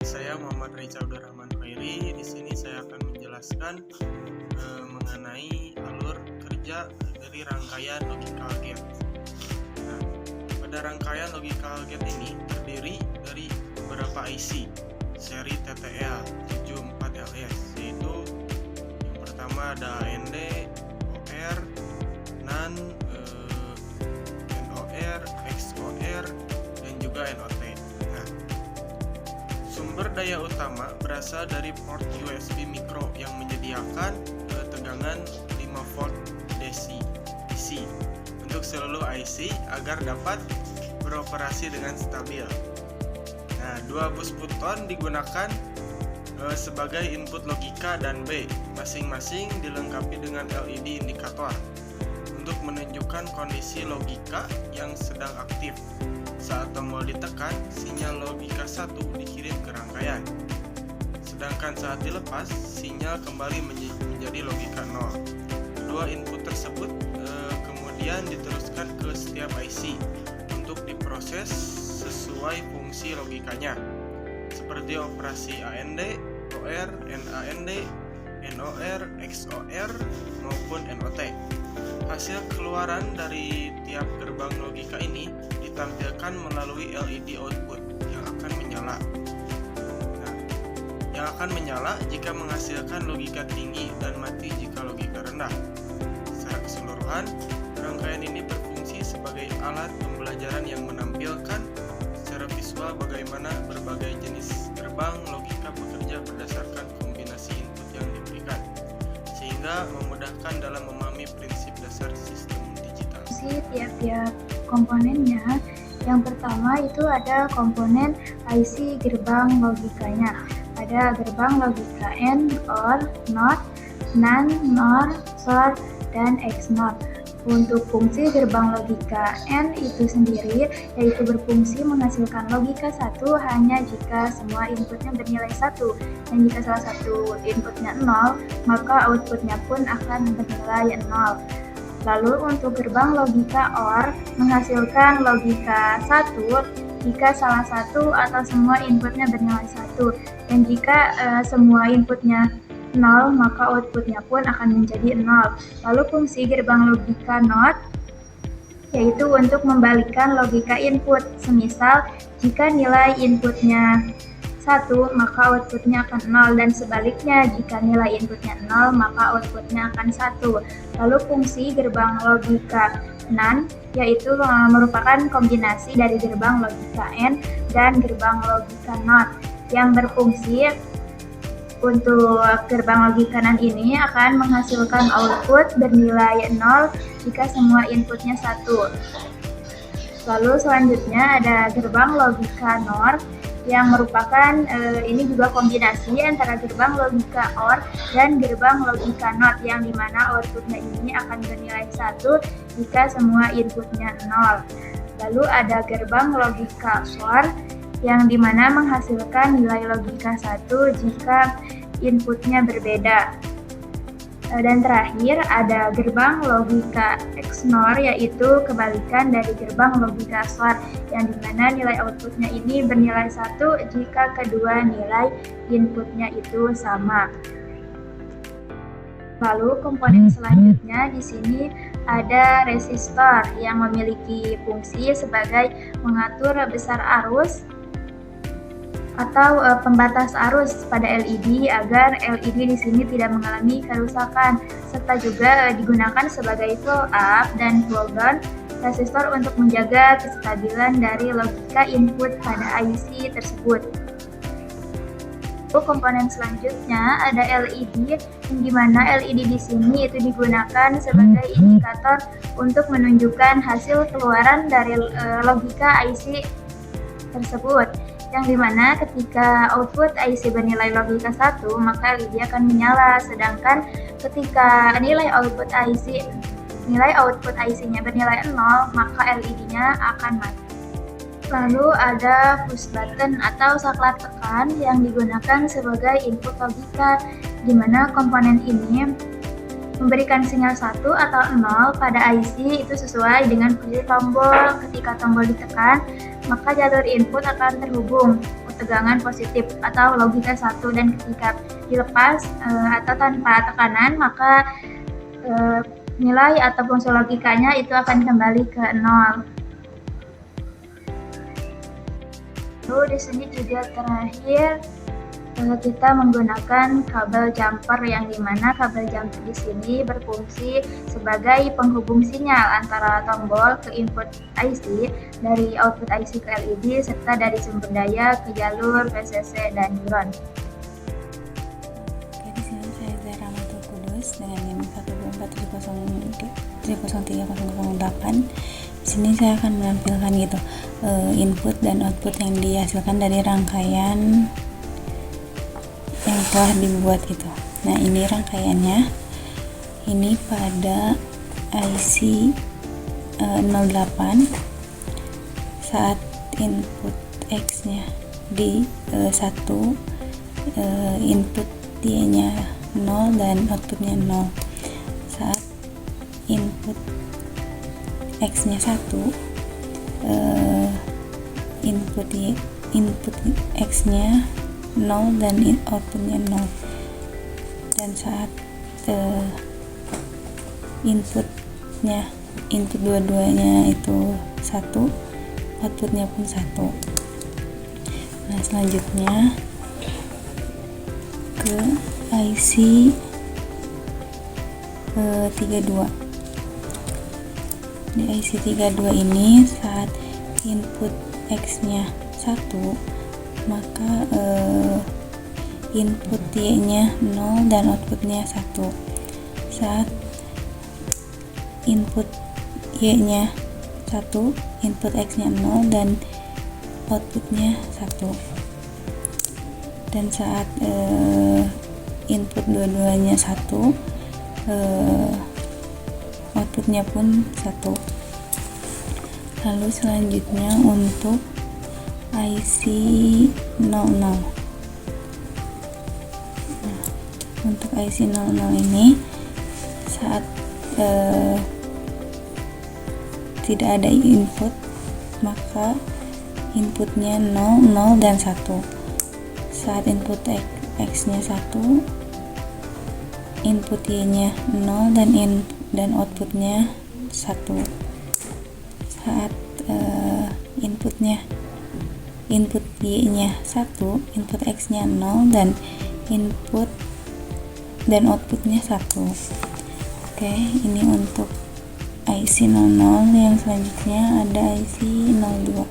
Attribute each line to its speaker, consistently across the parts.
Speaker 1: Saya Muhammad Rizal Abdurrahman Khairi. Di sini saya akan menjelaskan mengenai alur kerja dari rangkaian logical gate. Nah, pada rangkaian logical gate ini terdiri dari beberapa IC seri TTL 74LS, yaitu yang pertama ada AND, OR, NAND, NOR, XOR, dan juga NOT. Nah, sumber daya utama berasal dari port USB micro yang menyediakan tegangan 5 volt DC untuk seluruh IC agar dapat beroperasi dengan stabil. Nah, dua bus Photon digunakan sebagai input logika dan B, masing-masing dilengkapi dengan LED indikator untuk menunjukkan kondisi logika yang sedang aktif. Saat tombol ditekan, sinyal logika 1 dikirim ke rangkaian. Sedangkan saat dilepas, sinyal kembali menjadi logika 0. Kedua input tersebut kemudian diteruskan ke setiap IC untuk diproses sesuai fungsi logikanya, seperti operasi AND, OR, NAND, NOR, XOR, maupun NOT. Hasil keluaran dari tiap gerbang logika ini ditampilkan melalui LED output yang akan menyala. Nah, yang akan menyala jika menghasilkan logika tinggi dan mati jika logika rendah. Secara keseluruhan, rangkaian ini berfungsi sebagai alat pembelajaran yang menampilkan secara visual bagaimana berbagai jenis gerbang logika bekerja berdasarkan kombinasi input yang diberikan, sehingga memudahkan dalam memahami prinsip dasar sistem digital.
Speaker 2: Tiap-tiap komponennya. Yang pertama itu ada komponen IC gerbang logikanya. Ada gerbang logika AND, OR, NOT, NAND, NOR, XOR, dan XNOR. Untuk fungsi gerbang logika AND itu sendiri yaitu berfungsi menghasilkan logika 1 hanya jika semua inputnya bernilai 1, dan jika salah satu inputnya 0 maka outputnya pun akan bernilai 0. Lalu untuk gerbang logika OR menghasilkan logika 1 jika salah satu atau semua inputnya bernilai 1, dan jika semua inputnya 0 maka outputnya pun akan menjadi 0. Lalu fungsi gerbang logika NOT yaitu untuk membalikan logika input. Semisal jika nilai inputnya 1 maka outputnya akan 0, dan sebaliknya jika nilai inputnya 0 maka outputnya akan 1. Lalu fungsi gerbang logika NAND yaitu merupakan kombinasi dari gerbang logika AND dan gerbang logika NOT yang berfungsi untuk gerbang logika NAND ini akan menghasilkan output bernilai 0 jika semua inputnya 1. Lalu selanjutnya ada gerbang logika NOR yang merupakan ini juga kombinasi antara gerbang logika OR dan gerbang logika NOT, yang dimana outputnya ini akan bernilai 1 jika semua inputnya 0. Lalu ada gerbang logika XOR yang dimana menghasilkan nilai logika 1 jika inputnya berbeda. Dan terakhir ada gerbang logika XNOR yaitu kebalikan dari gerbang logika XOR, yang dimana nilai outputnya ini bernilai 1 jika kedua nilai inputnya itu sama. Lalu komponen selanjutnya di sini ada resistor yang memiliki fungsi sebagai mengatur besar arus atau pembatas arus pada LED agar LED di sini tidak mengalami kerusakan, serta juga digunakan sebagai flow up dan flow down resistor untuk menjaga kestabilan dari logika input pada IC tersebut. Komponen selanjutnya ada LED, yang dimana LED di sini itu digunakan sebagai indikator untuk menunjukkan hasil keluaran dari logika IC tersebut, yang dimana ketika output IC bernilai logika 1 maka LED akan menyala, sedangkan ketika nilai output IC-nya bernilai 0 maka LED-nya akan mati. Lalu ada push button atau saklar tekan yang digunakan sebagai input logika, di mana komponen ini memberikan sinyal 1 atau 0 pada IC itu sesuai dengan posisi tombol. Ketika tombol ditekan, maka jalur input akan terhubung ketegangan positif atau logika 1, dan ketika dilepas atau tanpa tekanan, maka nilai atau fungsi logikanya itu akan kembali ke 0. Lalu di sini juga terakhir kita menggunakan kabel jumper, yang dimana kabel jumper di sini berfungsi sebagai penghubung sinyal antara tombol ke input IC, dari output IC ke LED, serta dari sumber daya ke jalur VCC dan ground.
Speaker 3: Oke, di sini saya Zahra Matul Kudus dengan NIM 124300308. Di sini saya akan menampilkan gitu input dan output yang dihasilkan dari rangkaian yang telah dibuat gitu. Nah, ini rangkaiannya. Ini pada IC 08 saat input X nya di 1, input Y nya 0 dan outputnya 0. Saat input X nya 1, input X nya 0 dan outputnya 0. Dan saat input dua-duanya itu 1, outputnya pun 1. Nah, selanjutnya ke IC 32. Di IC 32 ini saat input X nya 1, maka input Y nya 0 dan outputnya 1. Saat input Y nya 1, input X nya 0 dan outputnya 1. Dan saat input dua-duanya 1, outputnya pun 1. Lalu selanjutnya untuk IC 00. Nah, untuk IC 00 ini saat tidak ada input, maka inputnya 0, 0 dan 1. Saat input X nya 1, input Y nya 0 dan outputnya 1. Saat input Y nya 1, input X nya 0 dan outputnya 1. Oke, ini untuk IC 00. Yang selanjutnya ada IC 02.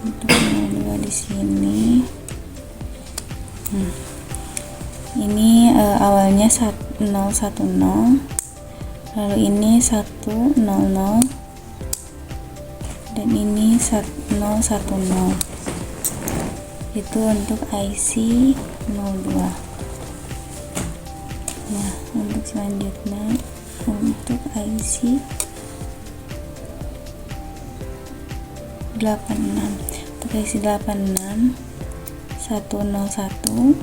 Speaker 3: Untuk 02 di sini, ini awalnya 010, lalu ini 100, dan ini 010. Itu untuk IC 02. Nah, untuk selanjutnya untuk IC 86. Untuk IC 86 101,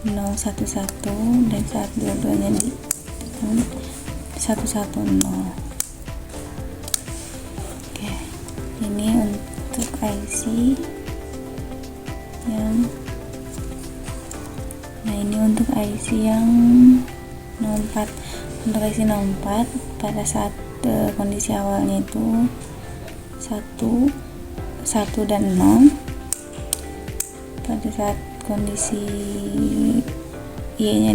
Speaker 3: 011, dan saat dua-duanya di 110. Oke, ini untuk IC yang ini untuk IC yang 04. Untuk IC 04 pada saat kondisi awalnya itu 1 dan 0. Pada saat kondisi Y nya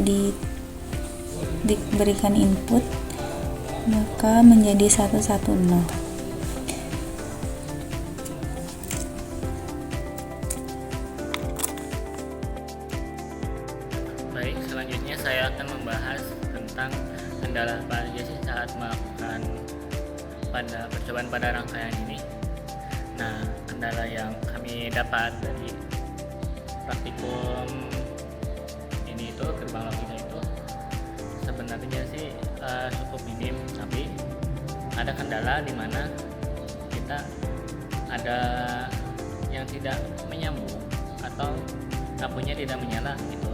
Speaker 3: diberikan input, maka menjadi 110.
Speaker 4: Baik, selanjutnya saya akan membahas tentang kendala apa aja sih saat melakukan percobaan pada rangkaian ini. Nah, kendala yang kami dapat dari praktikum ini itu gerbang logika itu sebenarnya sih cukup minim, tapi ada kendala di mana kita ada yang tidak menyambung atau lampunya tidak menyala gitu.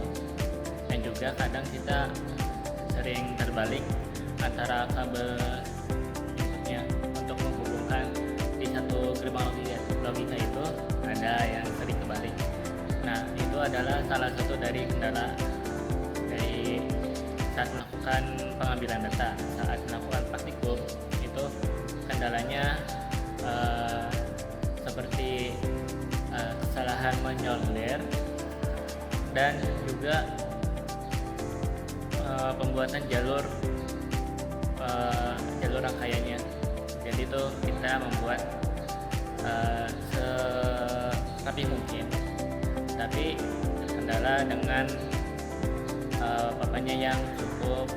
Speaker 4: Dan juga kadang kita sering terbalik antara kabel inputnya untuk menghubungkan di satu gerbang logika itu tanda yang sering kebalik. Nah, itu adalah salah satu dari kendala dari saat melakukan pengambilan data. Saat melakukan praktikum itu kendalanya seperti kesalahan menyolder dan juga pembuatan jalur rangkaiannya. Jadi itu kita membuat serapi mungkin, tapi kendala dengan papannya yang cukup